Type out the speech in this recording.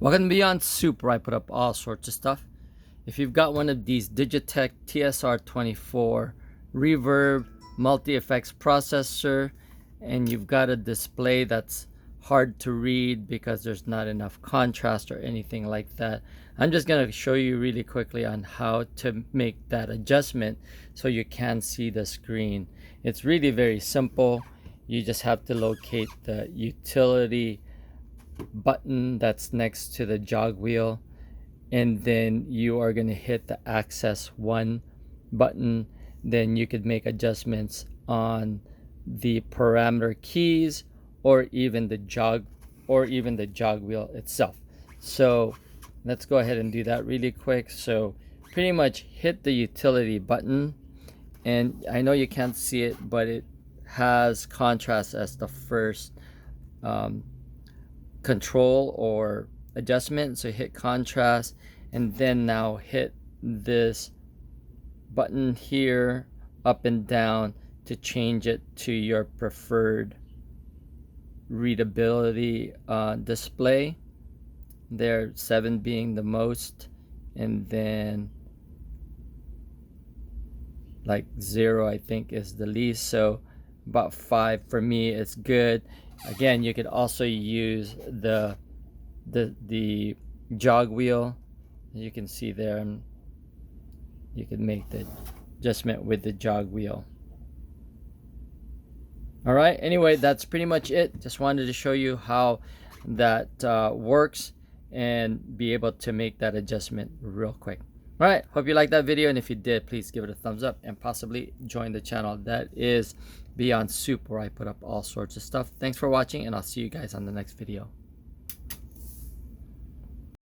Welcome to Beyond Soup, where I put up all sorts of stuff. If you've got one of these Digitech TSR-24 reverb multi-effects processor and you've got a display that's hard to read because there's not enough contrast or anything like that, I'm just going to show you really quickly on how to make that adjustment so you can see the screen. It's really very simple. You just have to locate the utility button that's next to the jog wheel, and then you are going to hit the access 1 button. Then you could make adjustments on the parameter keys or even the jog wheel itself. So let's go ahead and do that really quick. So pretty much hit the utility button, and I know you can't see it, but it has contrast as the first control or adjustment. So hit contrast, and then now hit this button here up and down to change it to your preferred readability display. There, 7 being the most, and then like 0 I think is the least. So about 5 for me is good. Again, you could also use the jog wheel. You can see there, and you can make the adjustment with the jog wheel. All right, anyway, that's pretty much it. Just wanted to show you how that works and be able to make that adjustment real quick. All right, hope you liked that video, and if you did, please give it a thumbs up and possibly join the channel. That is Beyond Soup, where I put up all sorts of stuff. Thanks for watching, and I'll see you guys on the next video.